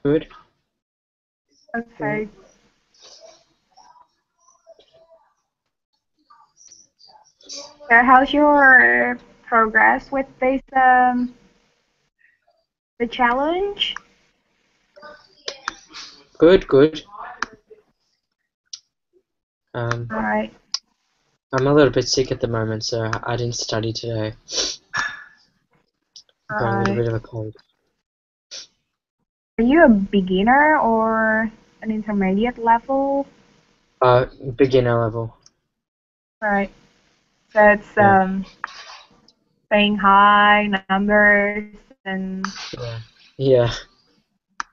Good. Okay. So how's your progress with this the challenge? Good, good. Um, All right. I'm a little bit sick at the moment, so I didn't study today. All I've got a little right. bit of a cold. Are you a beginner or an intermediate level? Uh, Beginner level. Right. So it's Yeah, saying hi, numbers, and yeah, yeah.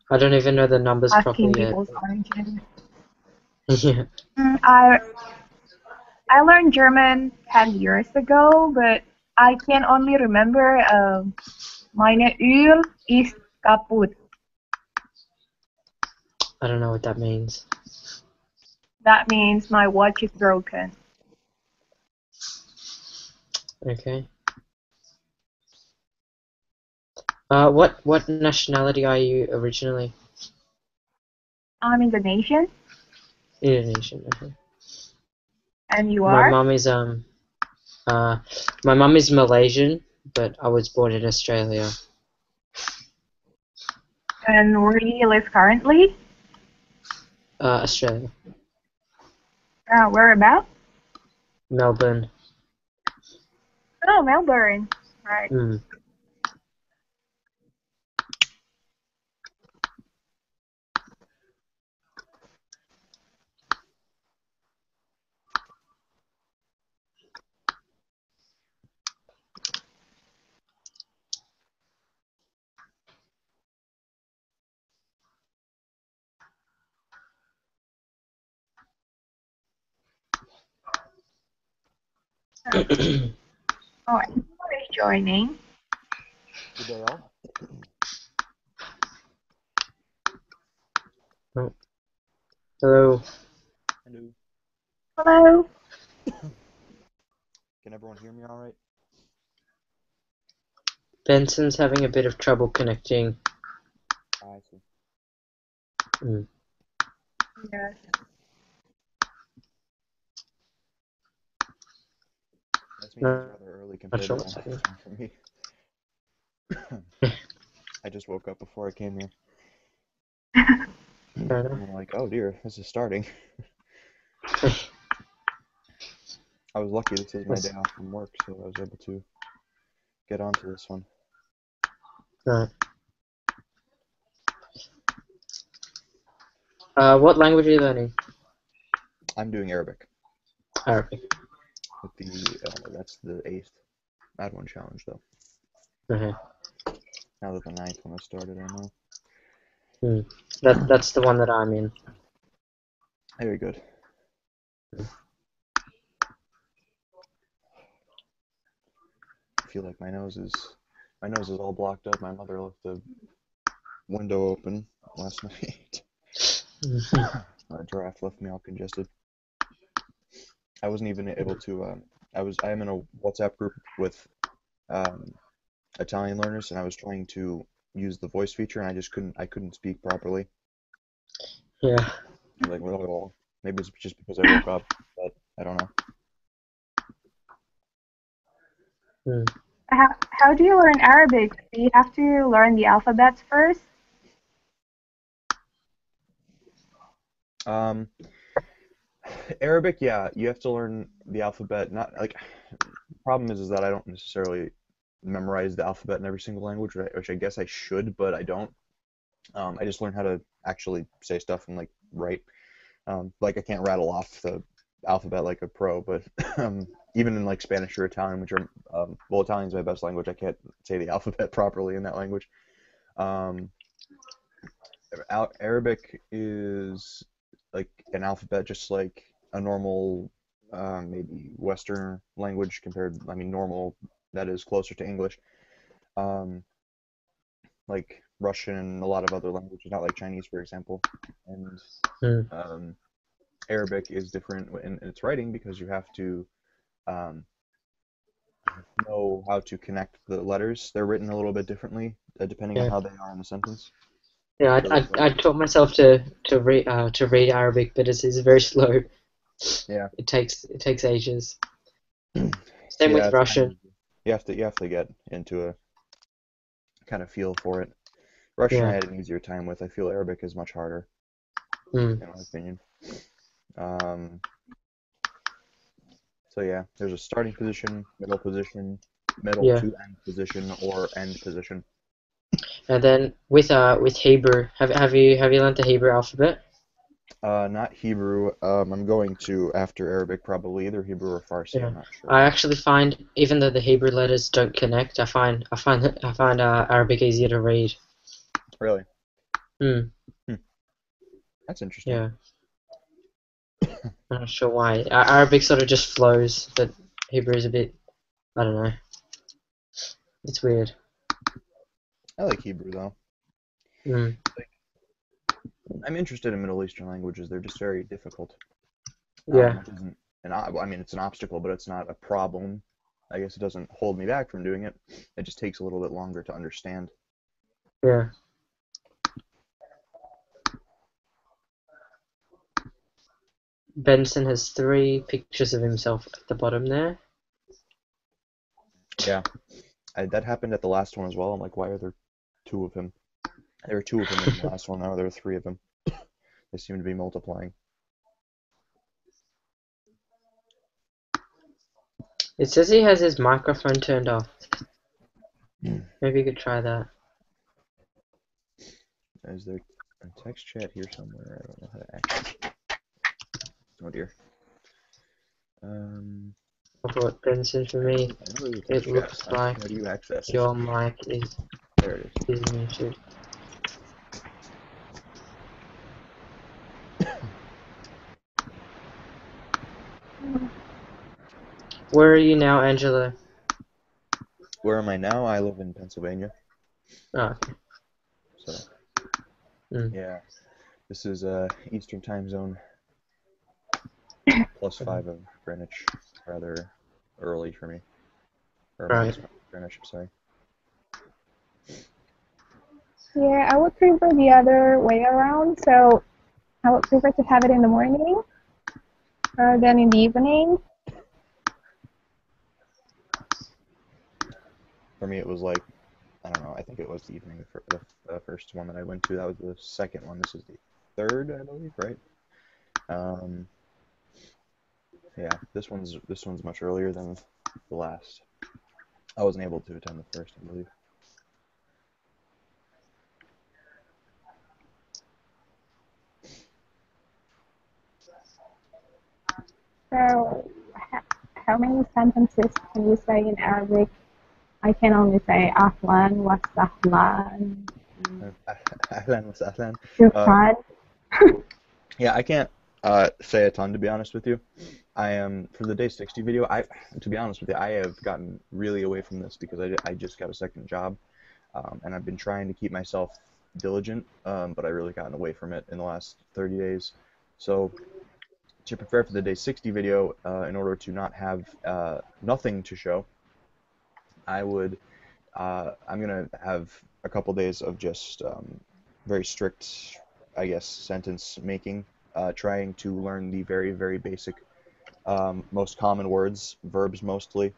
I don't even know the numbers asking properly yet. people's origin. Yeah. I learned German 10 years ago, but I can only remember meine Uhr ist kaputt. I don't know what that means. That means my watch is broken. Okay. What nationality are you originally? I'm Indonesian, Indonesian. Okay. and you My are? mum is uh my mum is Malaysian, but I was born in Australia. And where do you live currently? Australia. Whereabouts? Melbourne. Oh, Melbourne. Right. Hmm. Oh, everyone is joining. Good day, all. Oh, hello. Hello. Hello. Can everyone hear me all right? Benson's having a bit of trouble connecting. I see. Hmm. Yes. This meeting is No, rather early not compared to sure what's normal happening. time for me. I just woke up before I came here. Fair And enough. I'm like, oh dear, this is starting. I was lucky this is my day Yes. off from work, so I was able to get onto this one. Right. What language are you learning? I'm doing Arabic Arabic. with that's the 8th A1 challenge though. Okay. Now that the ninth one has started, I know. Hmm. That's the one that I'm in. Very good. I feel like my nose is all blocked up. My mother left the window open last night. A giraffe left me all congested. I wasn't even able to. I am in a WhatsApp group with um, Italian learners, and I was trying to use the voice feature, and I just couldn't. I couldn't speak properly. Yeah. I was like, well, maybe it's just because I woke up, but I don't know. Hmm. How do you learn Arabic? Do you have to learn the alphabets first? Um, Arabic, yeah, you have to learn the alphabet. Not like the problem is that I don't necessarily memorize the alphabet in every single language, which I guess I should, but I don't. I just learn how to actually say stuff and like write. Like I can't rattle off the alphabet like a pro, but even in like Spanish or Italian, which are well, Italian's my best language. I can't say the alphabet properly in that language. Um, Arabic is like an alphabet, just like a normal, maybe Western language compared. I mean, normal that is closer to English. Um, like Russian and a lot of other languages, not like Chinese, for example. And Hmm. um, Arabic is different in its writing because you have to um, know how to connect the letters. They're written a little bit differently depending on Yeah. how they are in the sentence. Yeah, So I taught myself to read Arabic, but it's very slow. yeah, It takes ages. Same yeah, with it's kind of Russian. you have to get into a kind of feel for it. Russian I Yeah. had an easier time with. I feel Arabic is much harder, Mm. in my opinion. Um, so yeah, there's a starting position, middle Yeah. to end position, or end position. And then with Hebrew, have you learned the Hebrew alphabet? Not Hebrew. I'm going to after Arabic probably either Hebrew or Farsi. Yeah. I'm not sure I yet. actually find even though the Hebrew letters don't connect, I find Arabic easier to read. Really? Hmm. Hmm. That's interesting. Yeah. I'm not sure why. Arabic sort of just flows, but Hebrew is a bit. I don't know. It's weird. I like Hebrew though. Hmm. I'm interested in Middle Eastern languages. They're just very difficult. Yeah. Which isn't I mean, it's an obstacle, but it's not a problem. I guess it doesn't hold me back from doing it. It just takes a little bit longer to understand. Yeah. Benson has 3 pictures of himself at the bottom there. Yeah, that happened at the last one as well. I'm like, why are there two of him? There were two of him in the last one. Now there are three of him. They seem to be multiplying. It says he has his microphone turned off. Is Maybe you could try that. there a text chat here somewhere? I don't know how to access it. Oh dear. Um, I brought Benson for I know, me. I know there's a It text chat. looks How, like how do you access it? your mic There it is. is muted. Where are you now, Angela? Where am I now? I live in Pennsylvania. Oh, okay. So Mm. yeah, this is Eastern time zone +5 of Greenwich. Rather early for me, or Right. -5 of Greenwich. I'm sorry. Yeah, I would prefer the other way around. So I would prefer to have it in the morning rather than in the evening. For me, it was like I don't know. I think it was the evening. The first one that I went to. That was the second one. This is the third, I believe, right? Um, yeah, this one's much earlier than the last. I wasn't able to attend the first, I believe. So how many sentences can you say in Arabic? I can only say ahlan wa sahlan, Ahlan wa sahlan. Uh, shukran. yeah, I can't say a ton to be honest with you. I am for the day 60 video. To be honest with you, I have gotten really away from this because I just got a second job, and I've been trying to keep myself diligent, but I really gotten away from it in the last 30 days. So to prepare for the day 60 video, in order to not have nothing to show, I'm gonna have a couple days of just very strict, I guess, sentence making, trying to learn the very, very basic, most common words, verbs mostly,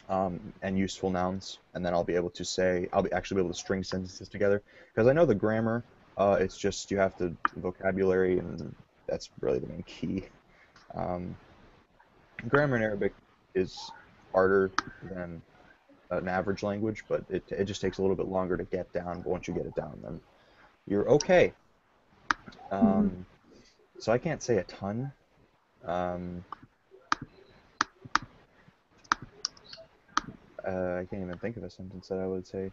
and useful nouns, and then I'll actually be able to string sentences together. Because I know the grammar, it's just you have to vocabulary, and that's really the main key. Um, Grammar in Arabic is harder than an average language, but it just takes a little bit longer to get down. But once you get it down, then you're okay. Um, so I can't say a ton. Um, I can't even think of a sentence that I would say.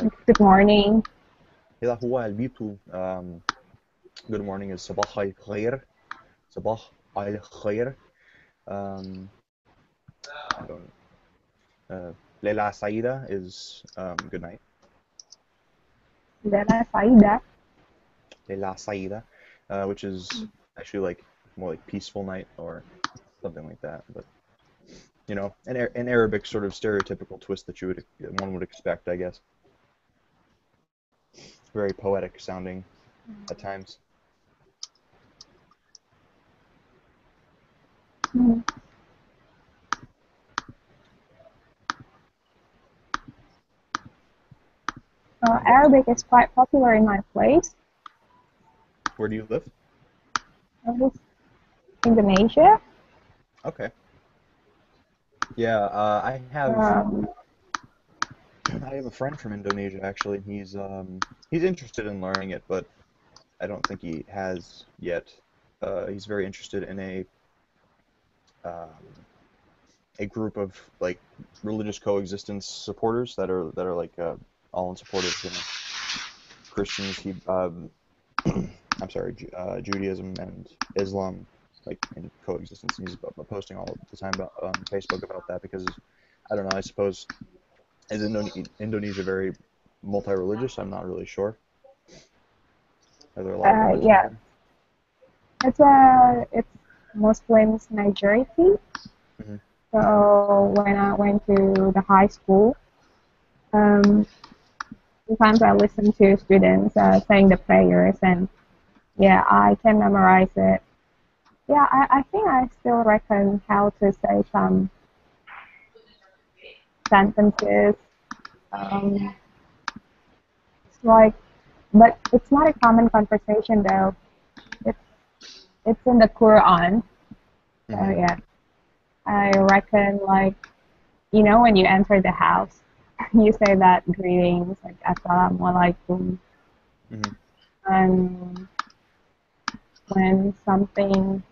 Like, Good morning. إذا هو البيت. Good morning is صباح الخير. صباح الخير. Um, I don't. ليلة سعيدة is good night. Lena Saida. ليلة سعيدة, which is actually like more like peaceful night or something like that. But an Arabic sort of stereotypical twist that one would expect, I guess. very poetic sounding at times. Mm. Arabic is quite popular in my place. Where do you live? It's Indonesia. Okay. Yeah, Um, I have a friend from Indonesia actually. He's interested in learning it, but I don't think he has yet. He's very interested in um, a group of like religious coexistence supporters that are like all in support of Christians. I'm sorry, Judaism and Islam like in coexistence. And he's posting all the time about on Facebook about that because I don't know. I suppose is Indonesia very multi-religious? I'm not really sure. Are there a lot of religions yeah, there? it's Muslims majority. Hmm. So when I went to the high school, um, sometimes I listen to students saying the prayers, and yeah, I can memorize it. Yeah, I think I still reckon how to say some sentences. Um, it's like, but it's not a common conversation though. It's it's in the Quran. So Hmm. yeah, I reckon like when you enter the house, you say that greetings like Assalamualaikum, Hmm. and when something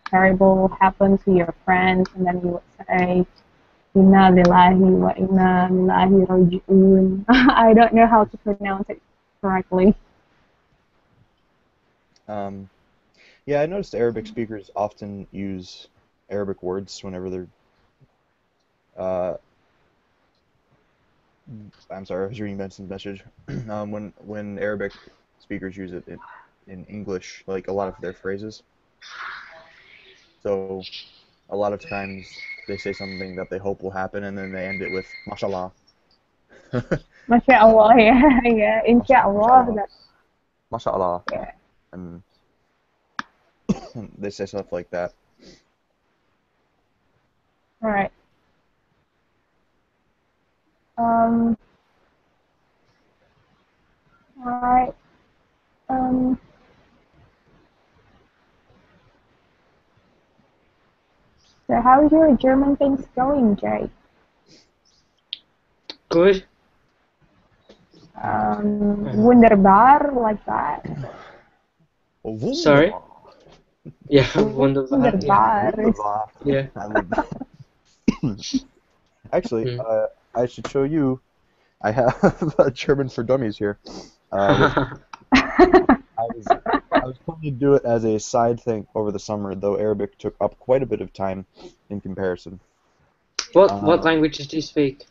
terrible happens to your friends, and then you would say Inna lillahi wa inna ilaihi raji'un. I don't know how to pronounce it correctly. Um, yeah, I noticed Arabic speakers often use Arabic words whenever they're. Uh, I'm sorry, I was reading Benson's message. When Arabic speakers use it in English, like a lot of their phrases. So a lot of times they say something that they hope will happen, and then they end it with mashallah. Masya Allah, um, yeah, yeah, insya Allah. mashallah, mashallah, Yeah. and they say stuff like that. All right. Um, all right. Um, so how's your German things going, Jay? Good. Wunderbar, like that. Sorry. Wunderbar. Yeah, wunderbar. Yeah, Wunderbar. Wunderbar. yeah. I would actually. Mm. I should show you. I have a German for Dummies here, which I was I was planning to do it as a side thing over the summer, though Arabic took up quite a bit of time in comparison. What Um, languages do you speak?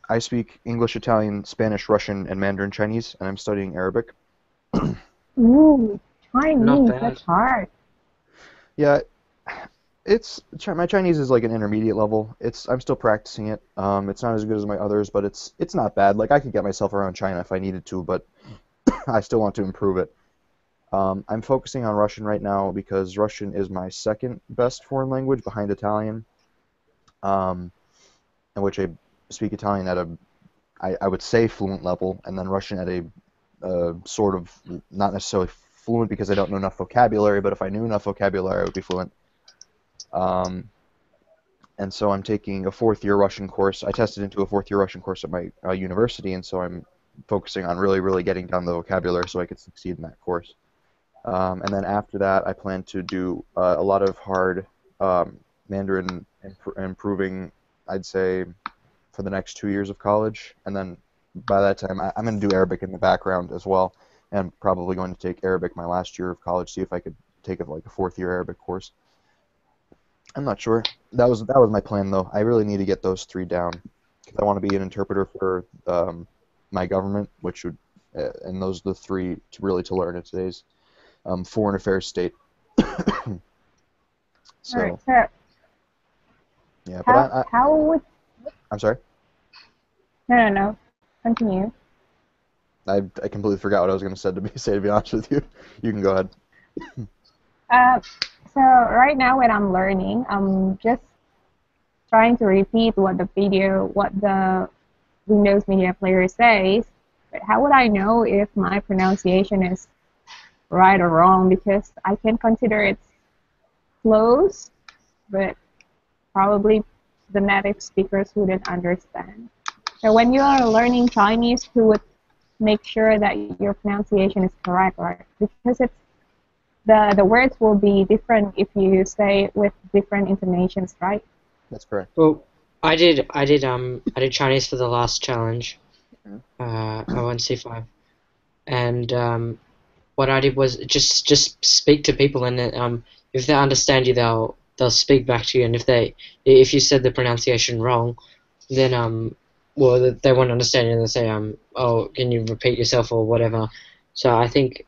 I speak English, Italian, Spanish, Russian, and Mandarin Chinese, and I'm studying Arabic. Ooh, Not Chinese, that's bad. hard. Yeah, my Chinese is like an intermediate level. I'm still practicing it. It's not as good as my others, but it's not bad. Like I could get myself around China if I needed to, but I still want to improve it. I'm focusing on Russian right now because Russian is my second best foreign language behind Italian, um, in which I speak Italian at I would say fluent level, and then Russian at a sort of not necessarily fluent because I don't know enough vocabulary, but if I knew enough vocabulary, I would be fluent. Um, and so I'm taking a fourth year Russian course. I tested into a fourth year Russian course at my university, and so I'm focusing on really, really getting down the vocabulary so I could succeed in that course. And then after that, I plan to do a lot of hard Mandarin improving, I'd say, for the next 2 years of college. And then by that time, I'm going to do Arabic in the background as well, and probably going to take Arabic my last year of college, see if I could take like a fourth year Arabic course. I'm not sure. That was my plan though. I really need to get those three down because I want to be an interpreter for my government, which would, and those are the three to learn in today's foreign affairs state. All right, So so yeah, but how would I'm sorry. no, continue. I completely forgot what I was going to say, to be honest with you. You can go ahead. Uh, so right now when I'm learning, I'm just trying to repeat what the Windows Media Player says. But how would I know if my pronunciation is right or wrong? Because I can consider it close, but probably the native speakers wouldn't understand. So when you are learning Chinese, who would make sure that your pronunciation is correct, right? Because it's the words will be different if you say with different intonations, right? That's correct. Well, I did Chinese for the last challenge, Mhm. A1C5, and what I did was just speak to people, and if they understand you, they'll speak back to you, and if you said the pronunciation wrong, then well, they won't understand you, and they'll say oh, can you repeat yourself or whatever. So I think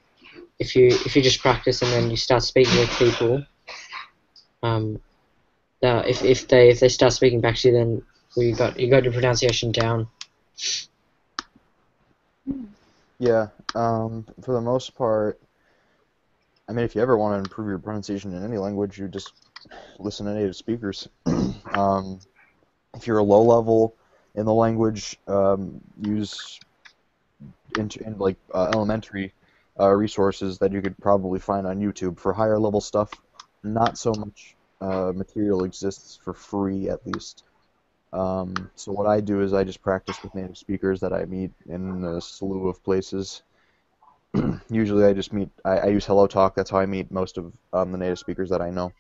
if you just practice and then you start speaking with people, um, if they start speaking back to you, then you got your pronunciation down. Yeah. For the most part, I mean, if you ever want to improve your pronunciation in any language, you just listen to native speakers. Um, if you're a low level in the language, use elementary resources that you could probably find on YouTube. For higher level stuff, not so much material exists for free, at least. So what I do is I just practice with native speakers that I meet in a slew of places. Usually I use HelloTalk. That's how I meet most of the native speakers that I know.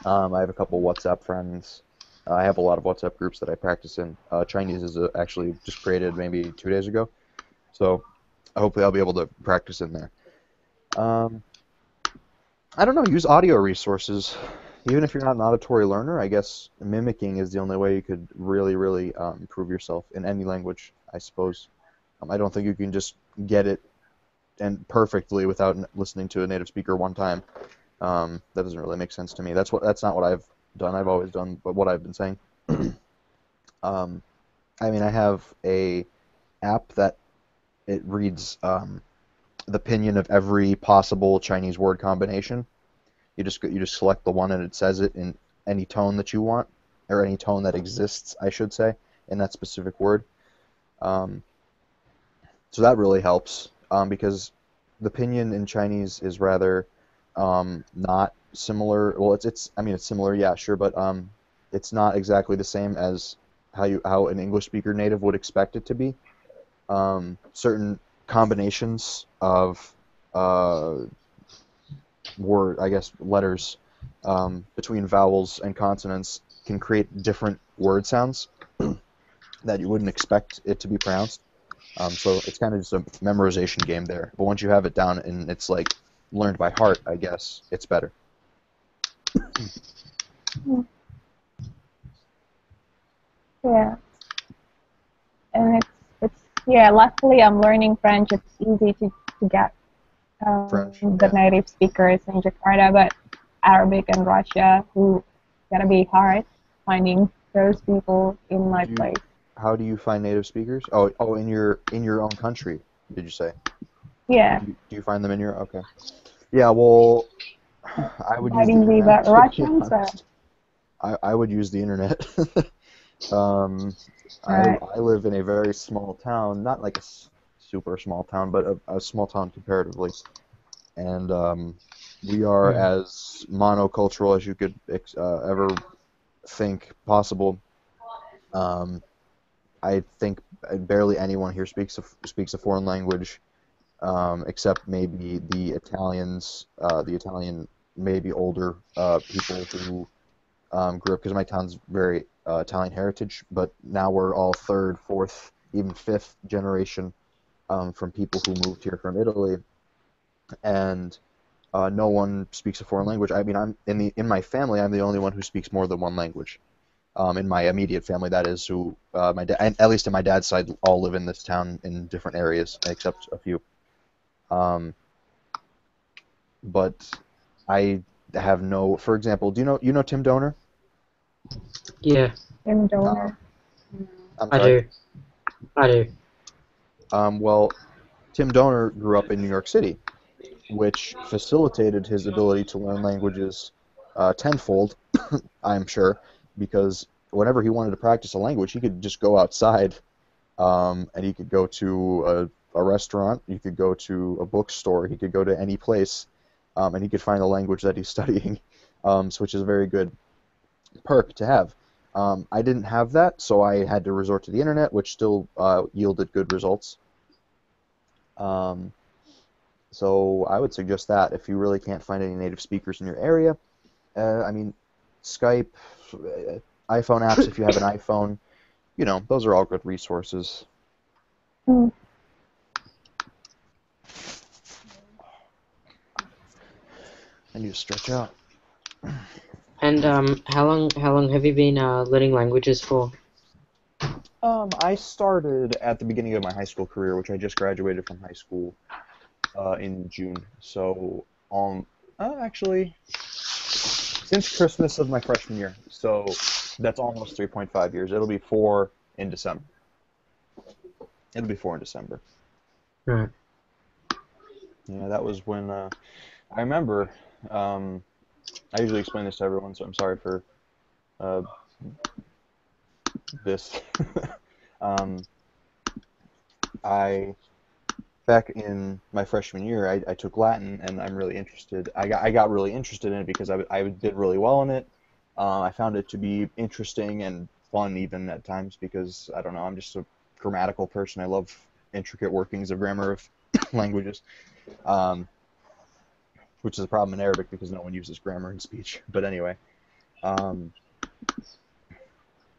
I have a couple WhatsApp friends. I have a lot of WhatsApp groups that I practice in. Chinese is actually just created maybe 2 days ago, so hopefully I'll be able to practice in there. Um, I don't know, use audio resources. Even if you're not an auditory learner, I guess mimicking is the only way you could really, really improve yourself in any language, I suppose. I don't think you can just get it and perfectly without listening to a native speaker one time. That doesn't really make sense to me. That's not what I've done. I've always done but what I've been saying. Um, I mean, I have a app that it reads the pinyin of every possible Chinese word combination. You just select the one and it says it in any tone that you want, or any tone that exists, I should say, in that specific word. Um, so that really helps because the pinyin in Chinese is rather not similar. Well, it's I mean it's similar, yeah, sure, but it's not exactly the same as how an English speaker native would expect it to be. Certain combinations of uh, I guess, letters between vowels and consonants can create different word sounds that you wouldn't expect it to be pronounced. So it's kind of just a memorization game there. But once you have it down and it's like learned by heart, I guess, it's better. Yeah, and it's yeah. Luckily, I'm learning French. It's easy to get French, the yeah. native speakers in Jakarta, but Arabic and Russia, who gonna be hard finding those people in my Do you, place. how do you find native speakers? Oh, in your own country, did you say? Yeah, Do you find them in your okay? Yeah, well, I would use the finding the internet but to be Russians, honest. I would use the internet. Um, right? I live in a very small town, not like a super small town, but a small town comparatively, and we are Hmm. as monocultural as you could ever think possible. Um, I think barely anyone here speaks a foreign language, except maybe the Italian, maybe older people who grew up because my town's very Italian heritage, but now we're all third, fourth, even fifth generation from people who moved here from Italy, and no one speaks a foreign language. I mean, I'm in my family, I'm the only one who speaks more than one language. In my immediate family, that is, who my dad, at least in my dad's side, all live in this town in different areas, except a few. Um, but I have no, for example, do you know Tim Donor? Yeah, In Uh, donor. I'm I sorry. do. I do. Well, Tim Donner grew up in New York City, which facilitated his ability to learn languages tenfold, I'm sure, because whenever he wanted to practice a language, he could just go outside, and he could go to a restaurant, he could go to a bookstore, he could go to any place, and he could find the language that he's studying, which is a very good perk to have. I didn't have that, so I had to resort to the internet, which still yielded good results. Um, so I would suggest that if you really can't find any native speakers in your area. I mean, Skype, iPhone apps if you have an iPhone, those are all good resources. Mm. I need to stretch out. And how long have you been learning languages for? I started at the beginning of my high school career, which I just graduated from high school in June. So, actually, since Christmas of my freshman year. So that's almost 3.5 years. It'll be 4 in December. It'll be 4 in December. Right. Yeah, that was when I remember. I usually explain this to everyone, so I'm sorry for uh, this. um, I back in my freshman year, I took Latin, and I'm really interested. I got really interested in it because I did really well in it. I found it to be interesting and fun even at times because I don't know, I'm just a grammatical person. I love intricate workings of grammar of languages, um, which is a problem in Arabic because no one uses grammar in speech. But anyway, um,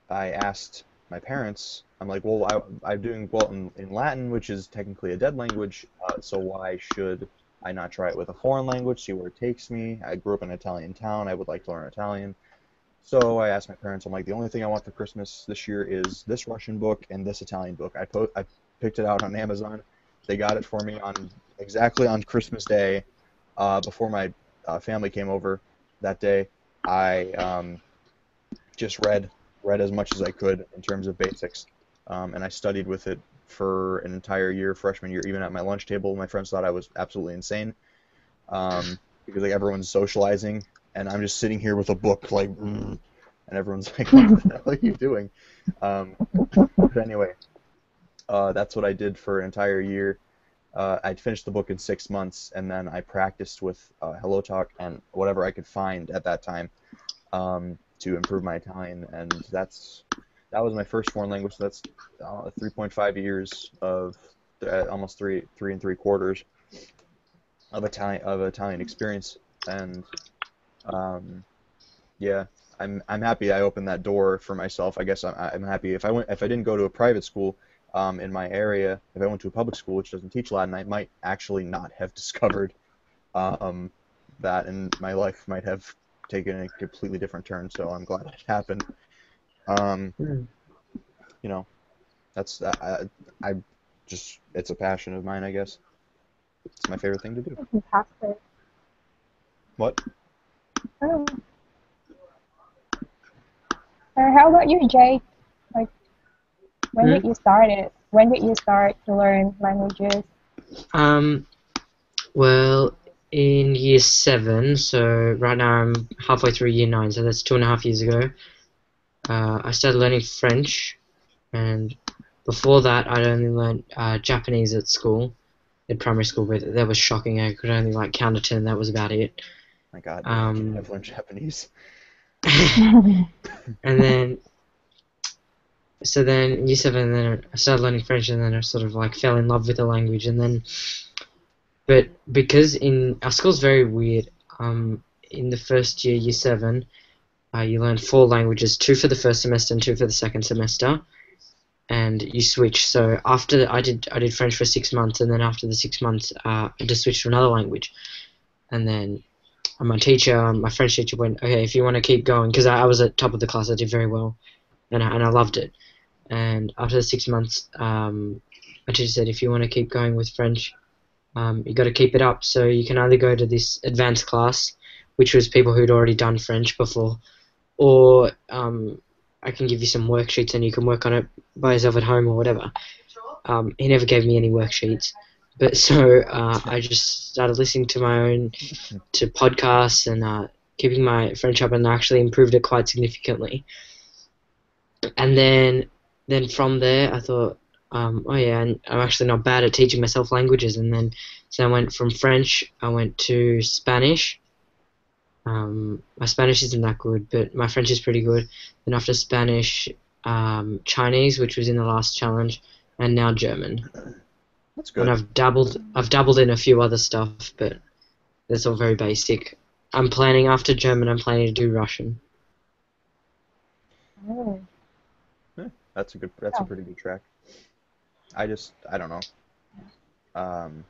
I asked my parents, I'm like, well, I'm doing well in Latin, which is technically a dead language, so why should I not try it with a foreign language, see where it takes me? I grew up in an Italian town. I would like to learn Italian. So I asked my parents, I'm like, the only thing I want for Christmas this year is this Russian book and this Italian book. I picked it out on Amazon. They got it for me exactly on Christmas Day, before my family came over that day. I just read as much as I could in terms of basics, and I studied with it for an entire year, freshman year. Even at my lunch table, my friends thought I was absolutely insane, because like everyone's socializing, and I'm just sitting here with a book, like, and everyone's like, "What the hell are you doing?" But anyway, that's what I did for an entire year. I'd finished the book in 6 months, and then I practiced with Hello Talk and whatever I could find at that time, to improve my Italian, and that was my first foreign language. So that's 3.5 years of almost three and three quarters of Italian experience, and yeah, I'm happy I opened that door for myself. I guess I'm happy if I didn't go to a private school in my area, if I went to a public school which doesn't teach Latin, I might actually not have discovered um, that, and my life might have taken a completely different turn. So I'm glad it happened. Um, Mm. you know, that's I just it's a passion of mine, I guess. It's my favorite thing to do. Fantastic. What? Oh. How about you, Jake? Like, when Hmm? did you start it? When did you start to learn languages? Um, well, in year 7, so right now I'm halfway through year 9, so that's 2.5 years ago. I started learning French, and before that, I'd only learned Japanese at school, at primary school, but that was shocking. I could only like count to 10. That was about it. My God, Um, I've learned Japanese. and then so then in year 7, then I started learning French, and then I sort of like fell in love with the language, and then but because in our school's very weird. In the first year, year 7, you learn 4 languages, 2 for the first semester and 2 for the second semester, and you switch. So after I did French for 6 months, and then after the 6 months, I just switched to another language. And then my French teacher went, okay, if you want to keep going, because I was at top of the class, I did very well, and I loved it. And after the 6 months, my teacher said, if you want to keep going with French, you got to keep it up. So you can either go to this advanced class, which was people who'd already done French before, or I can give you some worksheets and you can work on it by yourself at home or whatever. He never gave me any worksheets, But so I just started listening to my own to podcasts and keeping my French up, and actually improved it quite significantly. And then from there, I thought, oh yeah, and I'm actually not bad at teaching myself languages. And then so I went from French, I went to Spanish. My Spanish isn't that good, but my French is pretty good. Then after Spanish, Chinese, which was in the last challenge, and now German. That's And good. I've dabbled in a few other stuff, but that's all very basic. I'm planning after German. I'm planning to do Russian. Oh, Yeah, that's a good. That's a yeah. pretty good track. I don't know. Um,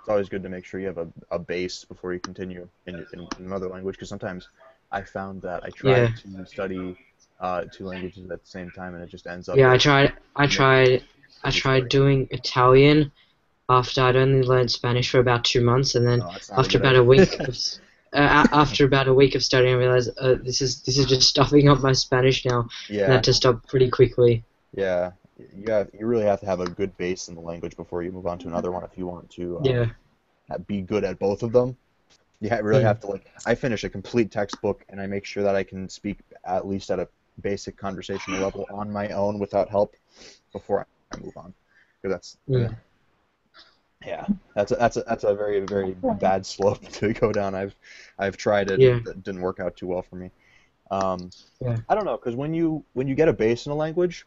it's always good to make sure you have a base before you continue in another language, because sometimes I found that I try Yeah, to study two languages at the same time and it just ends up yeah. with I making tried, I busy tried studying. doing Italian after I'd only learned Spanish for about 2 months, and then No, that's not a after good about a week idea. of after about a week of studying, I realized this is just stuffing up my Spanish now, and I Yeah, had to stop pretty quickly. yeah. You really have to have a good base in the language before you move on to another one if you want to Yeah. be good at both of them. Really Mm. have to like I finish a complete textbook and I make sure that I can speak at least at a basic conversational level on my own without help before I move on. Because Mm. yeah, that's a very very Excellent. bad slope to go down. I've tried it Yeah. and it didn't work out too well for me. Um, Yeah. I don't know, because when you get a base in a language,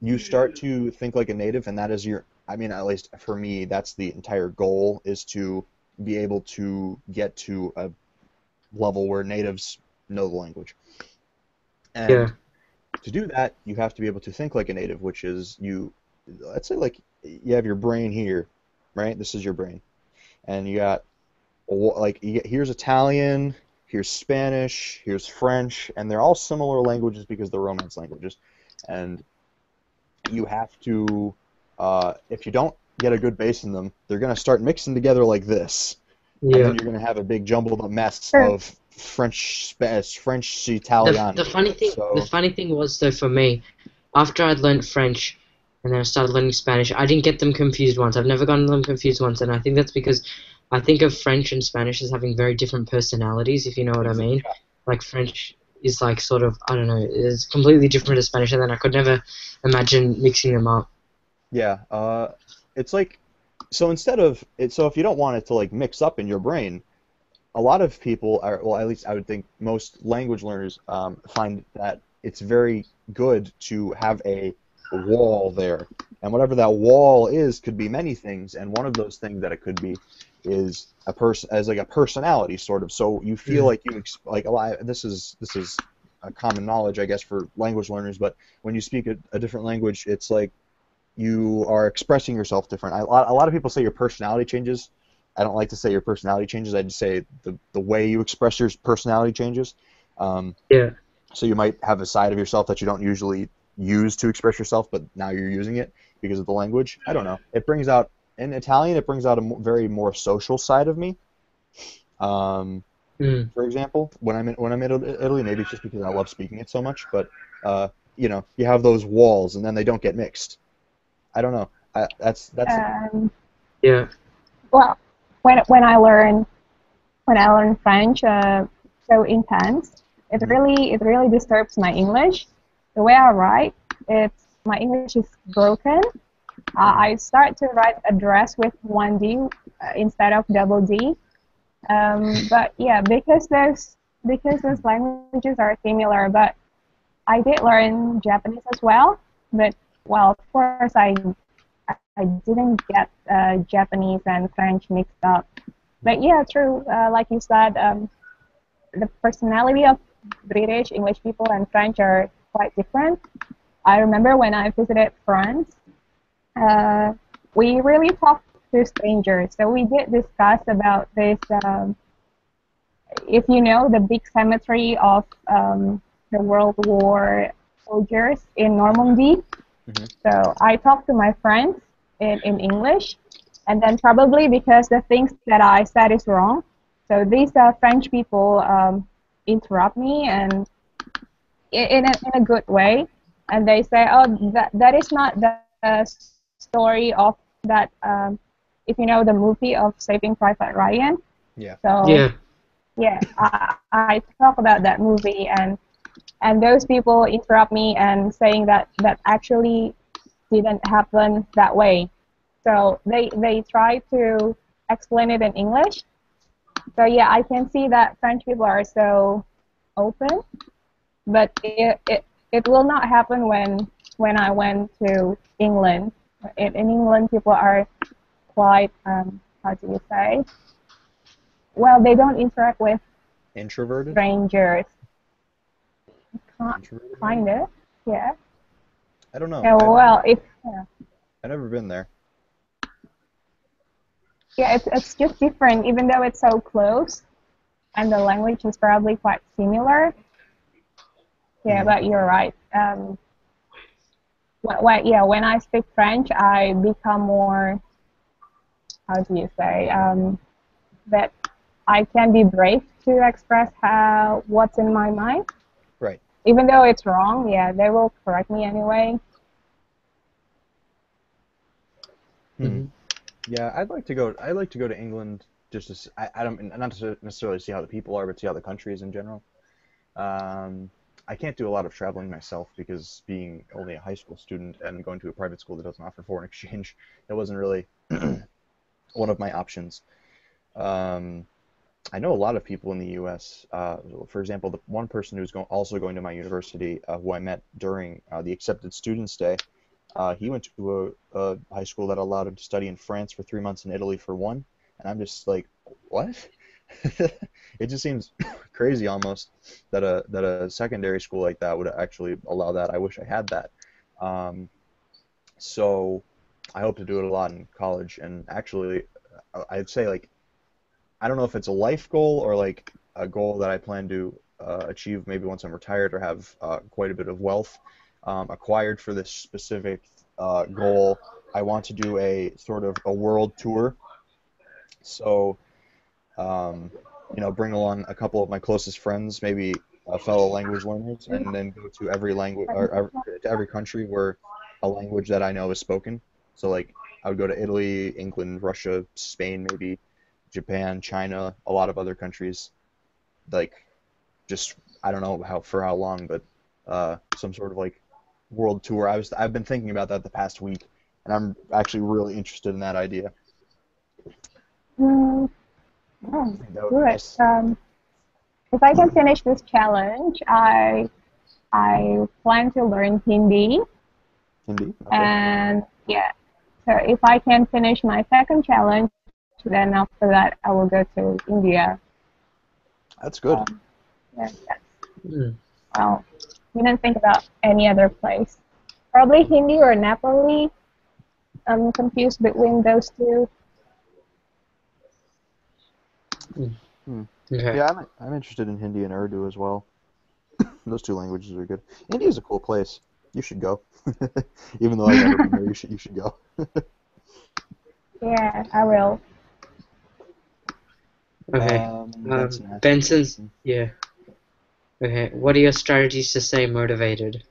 you start to think like a native, and that is your. I mean, at least for me, that's the entire goal is to be able to get to a level where natives know the language. And Yeah. to do that, you have to be able to think like a native, which is you, let's say like you have your brain here, right? This is your brain. And you got here's Italian, here's Spanish, here's French, and they're all similar languages because they're Romance languages. And you have to, if you don't get a good base in them, they're going to start mixing together like this, and then Yeah. you're going to have a big jumbled up mess True. of French, Spanish, French The Italian. the So funny thing was though for me, after I'd learned French and then I started learning Spanish, I didn't get them confused once. I've never gotten them confused once, and I think that's because I think of French and Spanish as having very different personalities, if you know what I mean. yeah, Like French is like sort of, I don't know, is completely different to Spanish, and then I could never imagine mixing them up. yeah. It's like so instead of it. So if you don't want it to like mix up in your brain, a lot of people are, well, at least I would think most language learners find that it's very good to have a wall there. And whatever that wall is could be many things, and one of those things that it could be is a person as like a personality sort of. So you feel Mm. like like a lot. This is a common knowledge, I guess, for language learners. But when you speak a different language, it's like you are expressing yourself different. A lot of people say your personality changes. I don't like to say your personality changes. I just say the way you express your personality changes. Um, Yeah. so you might have a side of yourself that you don't usually use to express yourself, but now you're using it because of the language. I don't know. It brings out in Italian. It brings out a very more social side of me. Um, Mm. for example, when I'm in Italy, maybe it's just because I love speaking it so much, but uh, you have those walls, and then they don't get mixed. I don't know. That's Um, Yeah. well, when I learn French so intense, mhm. it really disturbs my English. The way I write, it's my English is broken. Mhm. I start to write address with one D instead of double D. But yeah, because those languages are similar. But I did learn Japanese as well. But well, of course, I didn't get Japanese and French mixed up. But yeah, true. Like you said, the personality of British, English people, and French are quite different. I remember when I visited France, uh, we really talked to strangers. So we did discuss about this. If you know the big cemetery of the World War soldiers in Mhm. Normandy. Mhm. So I talked to my friends in English, and then probably because the things that I said is wrong, so these French people interrupt me and in a good way, and they say, "Oh, that is not the story of that if you know the movie of Saving Private Ryan. Yeah. So Yeah. yeah, I talk about that movie, and those people interrupt me and saying that that actually didn't happen that way. So they try to explain it in English. So yeah, I can see that French people are so open, but it will not happen when I went to England. In England, people are quite how do you say? Well, they don't interact with Introverted? strangers. Introverted maybe? Kind of, yeah. I don't know. Yeah, well, if yeah, I've never been there. yeah, it's just different, even though it's so close, and the language is probably quite similar. Yeah, Hmm. but you're right. Yeah, when I speak French, I become more, how do you say, that I can be brave to express how what's in my mind, Right. even though it's wrong. Yeah, they will correct me anyway. Hmm. Hmm. Yeah, I'd like to go. I'd like to go to England just to. I don't not to necessarily see how the people are, but see how the country is in general. Um, I can't do a lot of traveling myself because being only a high school student and going to a private school that doesn't offer foreign exchange, that wasn't really one of my options. Um, I know a lot of people in the U.S. For example, the one person who's also going to my university, who I met during the Accepted Students Day, he went to a high school that allowed him to study in France for 3 months and Italy for one, and I'm just like, what? It just seems crazy almost that a secondary school like that would actually allow that. I wish I had that. Um, so I hope to do it a lot in college, and actually, I'd say like I don't know if it's a life goal or like a goal that I plan to achieve maybe once I'm retired or have quite a bit of wealth acquired for this specific goal. I want to do a sort of a world tour. So, um, bring along a couple of my closest friends, maybe fellow language learners, and then go to every language or to every country where a language that I know is spoken. So, like, I would go to Italy, England, Russia, Spain, maybe Japan, China, a lot of other countries. Like, just I don't know how long, but some sort of like world tour. I've been thinking about that the past week, and I'm actually really interested in that idea. Mm, I oh, think that would be good. nice. If I can finish this challenge, I plan to learn Hindi, Hindi, okay, and yeah. So if I can finish my second challenge, then after that I will go to India. that's good. Yeah, that's, Mm. well, didn't think about any other place. Probably Hindi or Nepali. I'm confused between those two. Mm. Hmm. Okay. Yeah, I'm interested in Hindi and Urdu as well. Those two languages are good. India is a cool place. You should go. Even though I've never been there, you should go. Yeah, I will. Okay. Benson asked a Benson's. question. Yeah. Okay. What are your strategies to stay motivated?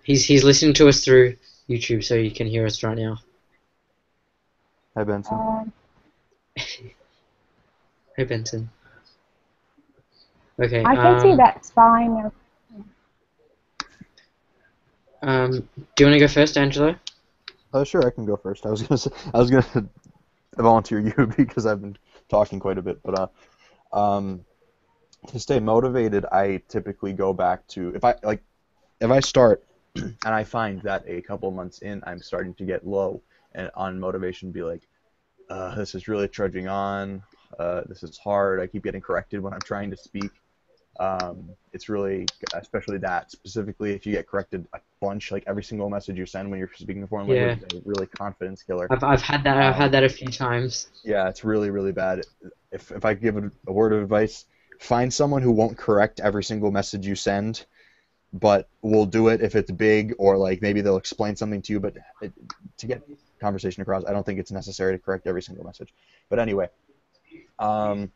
He's listening to us through YouTube, so you can hear us right now. Hi, Benson. Um, Hey, Benson. Okay. I can see that sign. Do you want to go first, Angelo? Sure, I can go first. I was gonna volunteer you because I've been talking quite a bit, but to stay motivated, I typically go back to if I start and I find that a couple months in I'm starting to get low and on motivation, be like, this is really trudging on. This is hard. I keep getting corrected when I'm trying to speak. It's really, especially that specifically, if you get corrected a bunch, like every single message you send when you're speaking a foreign language Yeah. is a really confidence killer. I've had that. I've had Um, that a few times. yeah, it's really, really bad. If I give a word of advice, find someone who won't correct every single message you send, but will do it if it's big or like maybe they'll explain something to you. But to get conversation across, I don't think it's necessary to correct every single message. But anyway, um,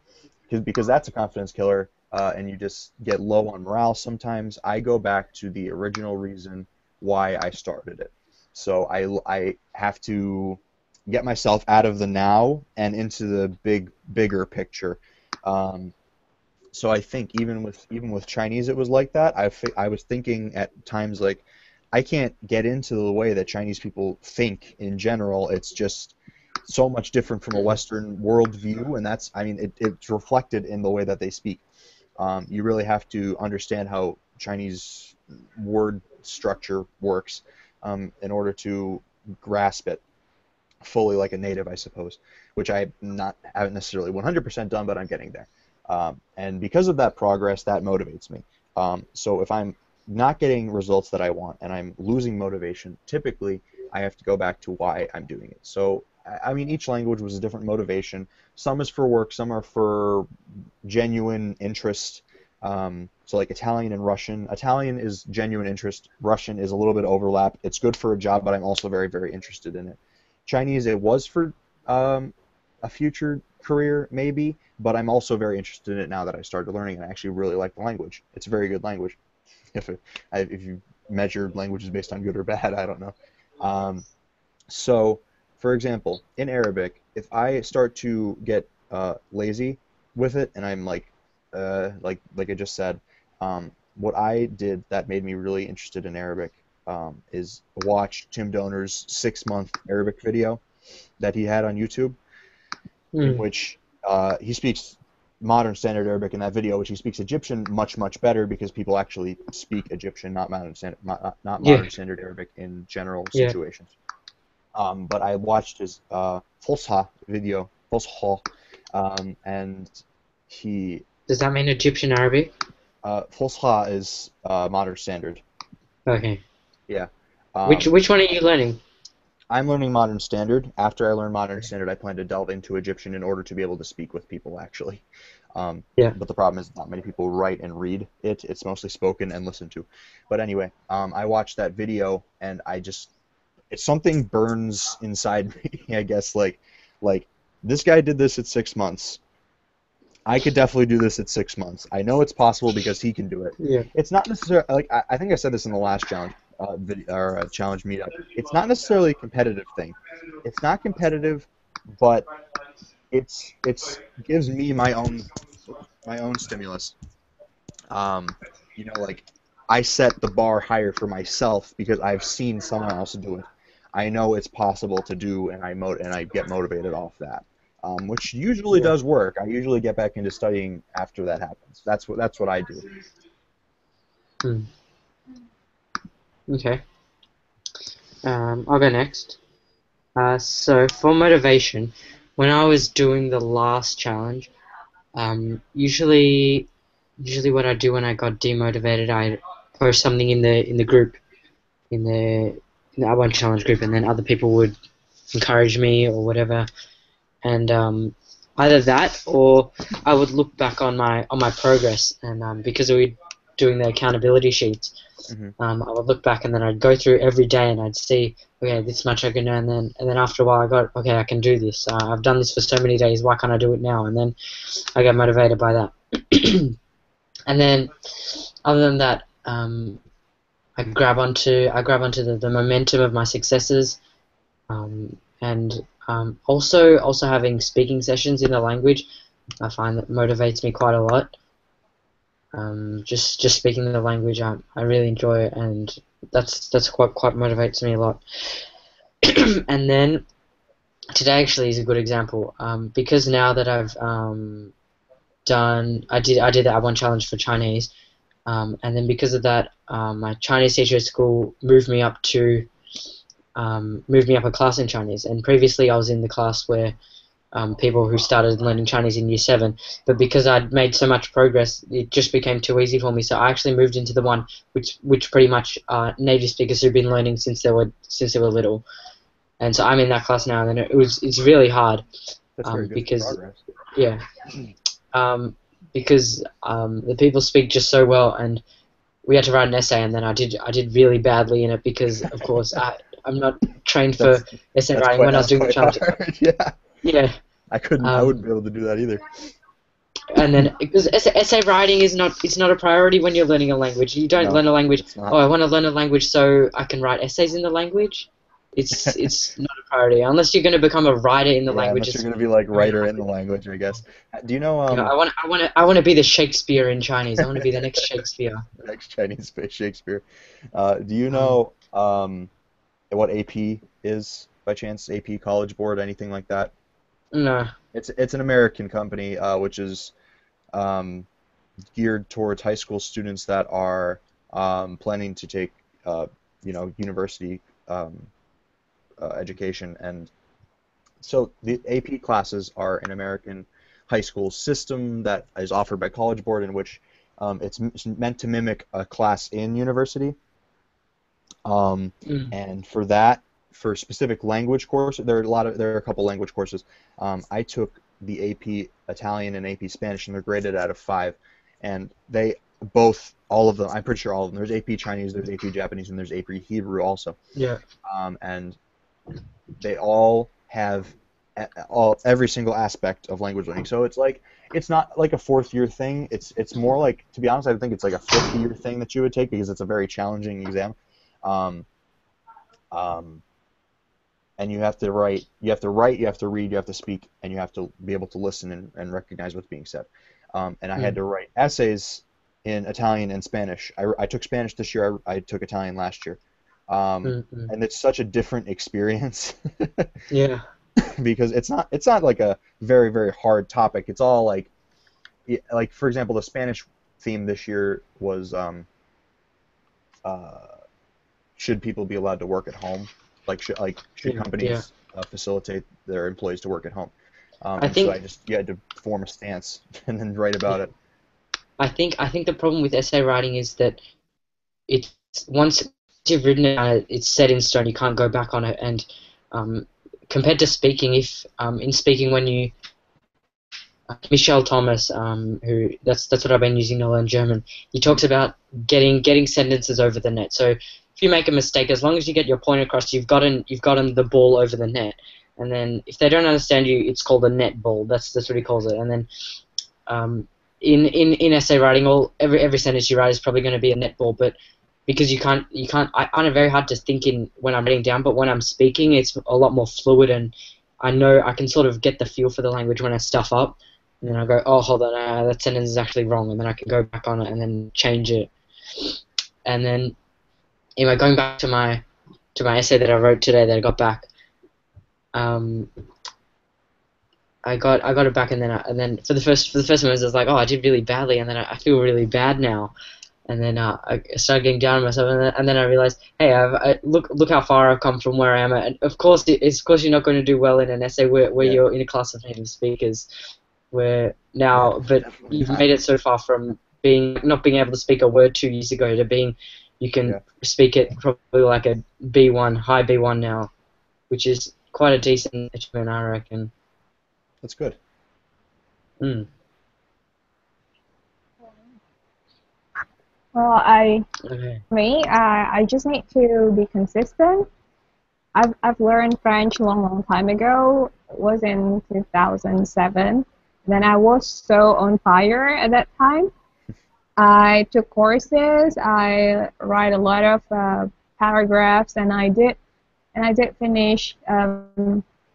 because that's a confidence killer, and you just get low on morale sometimes. I go back to the original reason why I started it. So I have to get myself out of the now and into the bigger picture. Um, so I think even with Chinese it was like that. I was thinking at times like I can't get into the way that Chinese people think in general. It's just so much different from a Western worldview, and that's I mean it's reflected in the way that they speak. You really have to understand how Chinese word structure works in order to grasp it fully like a native, I suppose, which haven't necessarily 100% done, but I'm getting there. And because of that progress, that motivates me. So if I'm not getting results that I want and I'm losing motivation, typically I have to go back to why I'm doing it. So I mean, each language was a different motivation. Some is for work, some are for genuine interest. So like Italian and Russian. Italian is genuine interest. Russian is a little bit overlap. It's good for a job, but I'm also very, very interested in it. Chinese, it was for a future career, maybe, but I'm also very interested in it now that I started learning and I actually really like the language. It's a very good language. If you measure languages based on good or bad, I don't know. So, for example, in Arabic, if I start to get lazy with it, and I'm like I just said, what I did that made me really interested in Arabic is watch Tim Donner's 6-month Arabic video that he had on YouTube, in Mm. which he speaks modern standard Arabic in that video, which he speaks Egyptian much, much better because people actually speak Egyptian, not not Yeah, modern standard Arabic in general yeah. situations. But I watched his Fosha video, Fosha, and he Does that mean Egyptian Arabic? Fosha is modern standard. Okay. Yeah. Which Um, which one are you learning? I'm learning modern standard. After I learn modern standard, I plan to delve into Egyptian in order to be able to speak with people actually. Yeah. But the problem is not many people write and read it. It's mostly spoken and listened to. But anyway, I watched that video and it's something burns inside me, I guess, like this guy did this at 6 months. I could definitely do this at 6 months. I know it's possible because he can do it. Yeah. It's not necessarily like I think I said this in the last challenge video or challenge meetup. It's not necessarily a competitive thing. It's not competitive, but it's gives me my own stimulus. Um, like I set the bar higher for myself because I've seen someone else do it. I know it's possible to do, and I get motivated off that, which usually Yeah. does work. I usually get back into studying after that happens. That's what I do. Mm. Okay. I'll go next. So for motivation, when I was doing the last challenge, usually what I do when I got demotivated, I post something in the group, in the in the A1 challenge group, and then other people would encourage me or whatever, and either that or I would look back on my progress, and because we were doing the accountability sheets, Hmm. I would look back and then I'd go through every day and I'd see, okay, this much I can do, and then after a while I got, okay, I can do this. I've done this for so many days. Why can't I do it now? And then I get motivated by that. And then other than that, I grab onto the momentum of my successes, and also having speaking sessions in the language. I find that motivates me quite a lot. Just speaking the language, I really enjoy it, and that's quite motivates me a lot. And then today actually is a good example, because now that I've I did that one challenge for Chinese, and then because of that, my Chinese teacher at school moved me up a class in Chinese, and previously I was in the class where people who started learning Chinese in year 7, but because I'd made so much progress, it just became too easy for me. So I actually moved into the one which pretty much native speakers who've been learning since they were little, and so I'm in that class now, and it's really hard, That's very good for because progress. yeah, um, because the people speak just so well, and we had to write an essay, and then I did really badly in it because of course I'm not trained for That's essay that's writing quite when I was that's doing the quite challenge. hard. Yeah, Yeah. I wouldn't Um, be able to do that either. and then because essay writing is not it's not a priority when you're learning a language. You don't No, learn a language. it's Oh, not. I want to learn a language so I can write essays in the language. It's not a priority unless you're going to become a writer in the Yeah, language. unless you're It's gonna be like very writer in the unlikely. language, I guess. Do you know Yeah, I want to be the Shakespeare in Chinese. I want to be the next Shakespeare. next Chinese space Shakespeare? Do you Um, know what AP is by chance? AP College Board, anything like that? no. It's an American company, which is um, geared towards high school students that are planning to take uh, university um, education. And so the AP classes are an American high school system that is offered by College Board, in which it's meant to mimic a class in university. Um, Mm, and for that, for specific language courses, there are a couple language courses. I took the AP Italian and AP Spanish, and they're graded out of 5. And they both, all of them, I'm pretty sure all of them. There's AP Chinese, there's AP Japanese, and there's AP Hebrew also. yeah. And they all have every single aspect of language learning. So it's not like a fourth year thing. It's more like, to be honest, I think it's like a fifth year thing that you would take because it's a very challenging exam. Um, um, and you have to read, you have to speak, and you have to be able to listen and recognize what's being said. And I had Mm, to write essays in Italian and Spanish. I took Spanish this year. I took Italian last year. Um, mm. and it's such a different experience Yeah. because it's not like a very very hard topic. It's all like for example, the Spanish theme this year was uh, should people be allowed to work at home? Should Yeah. Yeah. companies facilitate their employees to work at home? I And so think you had to form a stance and then write about it. I think the problem with essay writing is that it's once you've written it, it's set in stone. You can't go back on it. And um, compared to speaking, if in speaking when you Michelle Thomas, who that's what I've been using to learn German. He talks about getting sentences over the net. So if you make a mistake, as long as you get your point across, you've gotten the ball over the net. And then if they don't understand you, it's called a net ball. That's what he calls it. And then um, in essay writing, every sentence you write is probably going to be a net ball, but because I find it very hard to think in when I'm writing down, but when I'm speaking, it's a lot more fluid, and I know I can sort of get the feel for the language when I stuff up, and then I go, oh, hold on, that sentence is actually wrong, and then I can go back on it and then change it, and then anyway, going back to my essay that I wrote today that I got back, um, I got it back, and then for the first moments I was like, oh, I did really badly, and then I feel really bad now. And then I started getting down on myself, and then I realized, hey, look how far I've come from where I am at. And of course, you're not going to do well in an essay where Yeah, you're in a class of native speakers, where yeah, now, but definitely you've not. made it so far from being not being able to speak a word 2 years ago to being you can Yeah, speak it probably like a B1, high B1 now, which is quite a decent achievement, I reckon. that's good. Mm, Well, okay. I just need to be consistent. I've learned French long time ago. It was in 2007. Then I was so on fire at that time. I took courses. I write a lot of paragraphs, and I did finish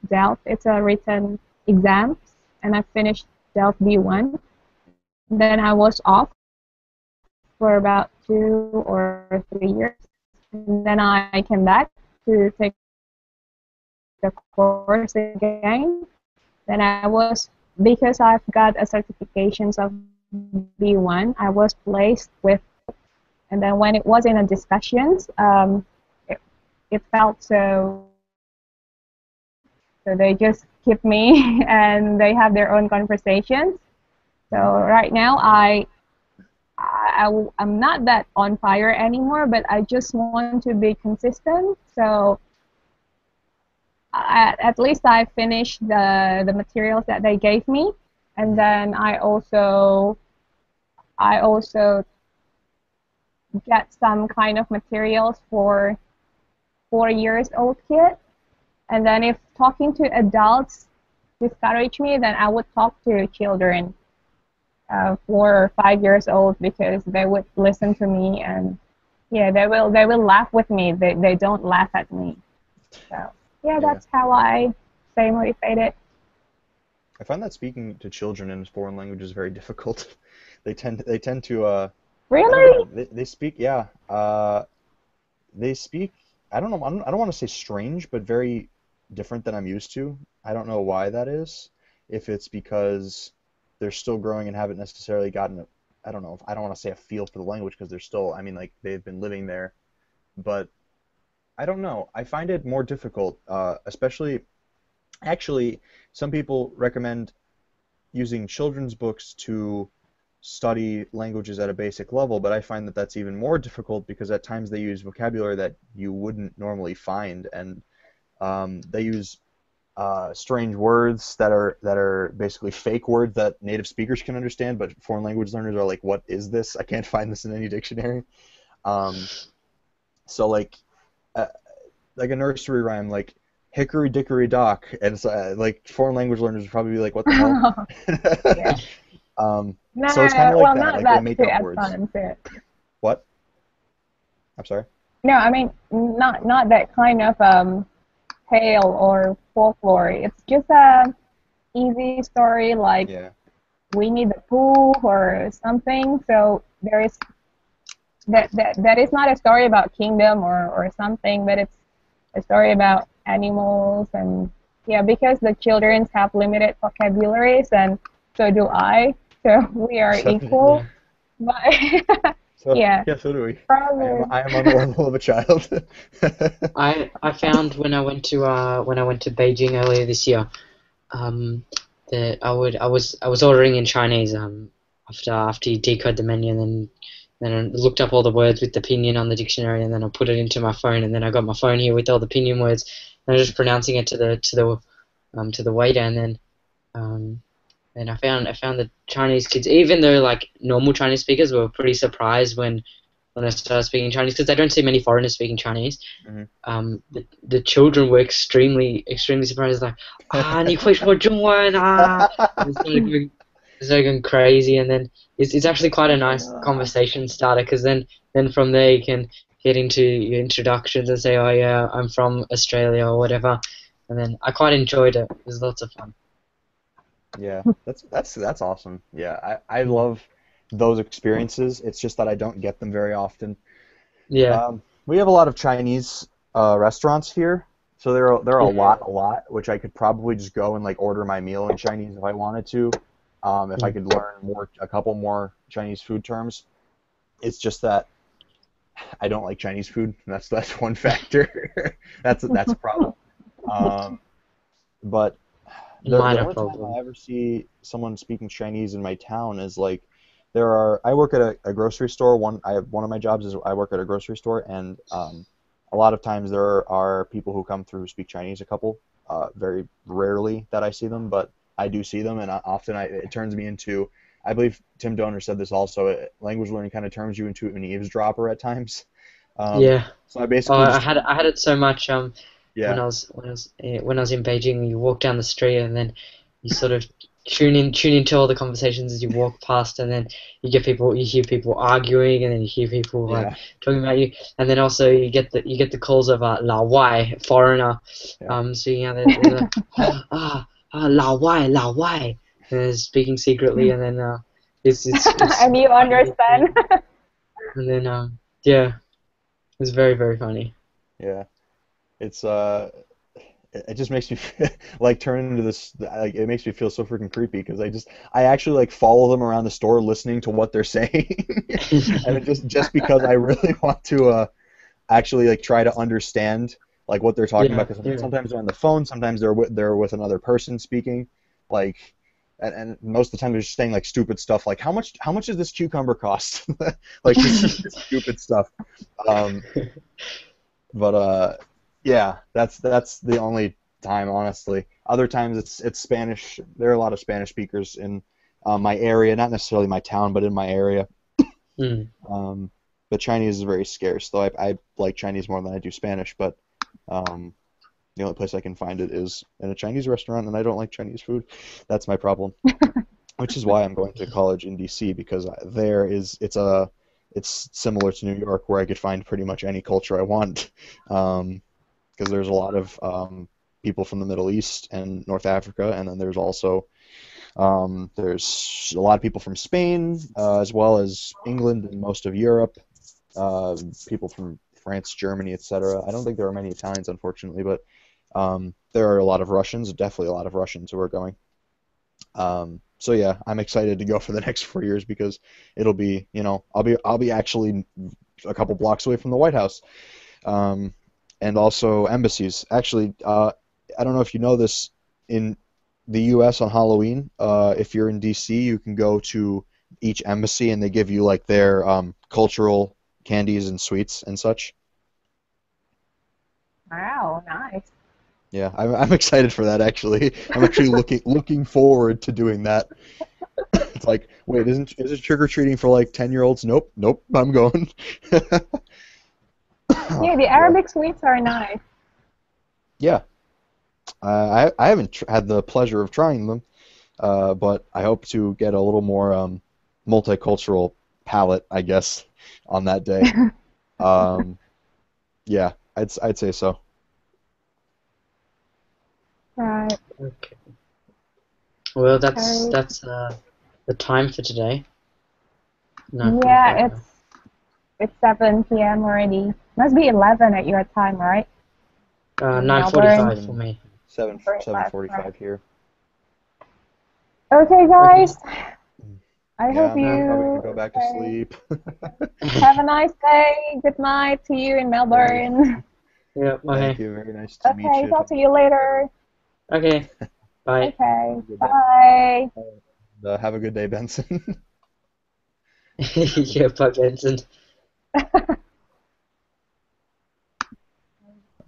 DELF. It's a written exam, and I finished DELF B1. Then I was off for about 2 or 3 years, and then I came back to take the course again. Then I was because I've got a certifications of B1. I was placed with, and then when it was in a discussions, it, it felt so. So they just keep me, and they have their own conversations. So Hmm. right now I'm not that on fire anymore, but I just want to be consistent. So at least I finished the materials that they gave me, and Hmm. then I also get some kind of materials for 4 years old kid. And then if talking to adults discourage me, then I would talk to children, 4 or 5 years old, because they would listen to me, and yeah, they will laugh with me. They don't laugh at me. So yeah, Yeah. that's how I stay motivated. I find that speaking to children in foreign language is very difficult. They tend to I don't Really? know. They speak, yeah. They speak, I don't know, I don't want to say strange, but very different than I'm used to. I don't know why that is. If it's because they're still growing and haven't necessarily gotten a, I don't know, I don't want to say a feel for the language because they're still, I mean, like they've been living there, but I don't know. I find it more difficult, especially, actually, some people recommend using children's books to study languages at a basic level, but I find that that's even more difficult because at times they use vocabulary that you wouldn't normally find, and they use strange words that are basically fake words that native speakers can understand, but foreign language learners are like, "What is this? I can't find this in any dictionary." Um, so uh, like a nursery rhyme, like "hickory dickory dock," and so, like foreign language learners would probably be like, "What the hell?" Yeah. Um, No, so it's kind of like well, that, not like they that make too up words. advanced. What? I'm sorry. No, I mean not that kind of tale or folklore. It's just a easy story like Yeah. Winnie the Pooh or something. So there is that is not a story about kingdom or something, but it's a story about animals and yeah, because the children have limited vocabularies and so do I. So we are So, equal. Yeah. But so yeah, yeah, so do we. I am probably. I am on the level of a child. I found when I went to Beijing earlier this year, um, that I was ordering in Chinese after you decode the menu, and then I looked up all the words with the pinyin on the dictionary, and then I put it into my phone, and then I got my phone here with all the pinyin words, and I was just pronouncing it to the waiter, um, and I found the Chinese kids, even though like normal Chinese speakers, were pretty surprised when I started speaking Chinese because I don't see many foreigners speaking Chinese. Mhm. The children were extremely surprised, like 你会说中文 ah. And they started going crazy, and then it's actually quite a nice conversation starter because then from there you can get into your introductions and say, oh yeah, I'm from Australia or whatever, and then I quite enjoyed it. It was lots of fun. Yeah, that's awesome. Yeah, I Mm. love those experiences. It's just that I don't get them very often. Yeah, We have a lot of Chinese restaurants here, so there are a yeah, lot, which I could probably just go and like order my meal in Chinese if I wanted to. If I mm. could learn a couple more Chinese food terms. It's just that I don't like Chinese food. That's one factor. That's a problem. Um, but the Minor only time problem. I ever see someone speaking Chinese in my town is like I work at a grocery store. One of my jobs is I work at a grocery store, and a lot of times there are people who come through who speak Chinese. A couple, very rarely that I see them, but I do see them, and often it turns me into. I believe Tim Donor said this also. Language learning kind of turns you into an eavesdropper at times. Um, Yeah. so I Oh, basically I just had I had it so much when yeah I was in Beijing. You walk down the street and then you sort of tune into all the conversations as you walk past, and then you hear people arguing, and then you hear people like yeah talking about you, and then also you get the calls of 老外 foreigner, yeah. speaking out there, they're like ah 老外 and they're speaking secretly, and then it's And you understand. and then yeah, it's very very funny. Yeah. It's it just makes me like turn into this like it makes me feel so freaking creepy because I actually like follow them around the store listening to what they're saying and it just because I really want to actually like try to understand like what they're talking about Yeah, because yeah. sometimes they're on the phone, sometimes they're with another person speaking like and most of the time they're just saying like stupid stuff like how much does this cucumber cost like just stupid stuff um but yeah, that's the only time, honestly. Other times it's Spanish. There are a lot of Spanish speakers in my area, not necessarily my town, but in my area. Mm. Um, but Chinese is very scarce, though I like Chinese more than I do Spanish. But um, the only place I can find it is in a Chinese restaurant, and I don't like Chinese food. That's my problem. Which is why I'm going to college in DC because it's similar to New York where I could find pretty much any culture I want. Um, because there's a lot of people from the Middle East and North Africa, and then there's also there's a lot of people from Spain, as well as England and most of Europe, uh, people from France, Germany, etc. I don't think there are many Italians, unfortunately, but there are a lot of Russians, definitely a lot of Russians who are going. So yeah, I'm excited to go for the next 4 years because it'll be, I'll be actually a couple blocks away from the White House, um, and also embassies. Actually, I don't know if you know this, in the U.S. on Halloween, if you're in D.C., you can go to each embassy and they give you like their cultural candies and sweets and such. Wow, nice. Yeah, I'm excited for that actually. I'm actually looking forward to doing that. It's like, wait, is it trick or treating for like 10-year-olds? Nope, nope, I'm going. Yeah, the Yeah, Arabic sweets are nice. yeah. I haven't had the pleasure of trying them, but I hope to get a little more multicultural palate, I guess, on that day. Um, yeah, I'd say so. Right. Okay. Well, Okay. that's the time for today. 9:45 Yeah, now. it's 7 p.m. already. Must be 11 at your time, right? In Melbourne. 9:45 for Seven me. Very 7:45 right. here. Okay, Okay. guys. I Yeah, hope I'm Um. probably gonna you go back to sleep. have a nice day. Good night to you in Alrighty. Melbourne. Yeah. Thank Okay. you. Very nice to meet Okay, you. talk to you later. Okay. Bye. Have Okay, a good day. bye. Have a good day, Benson. Yeah. Bye, Benson.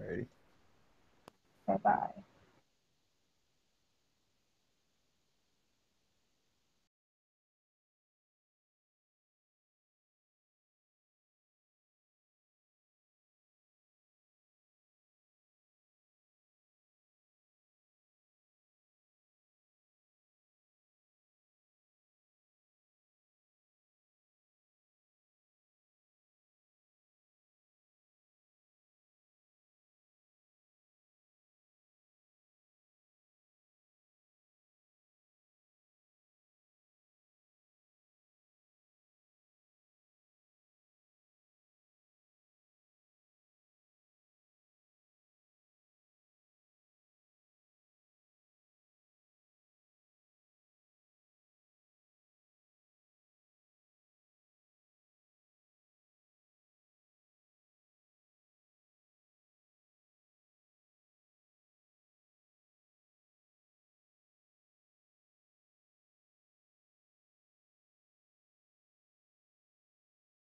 Alrighty. Bye bye.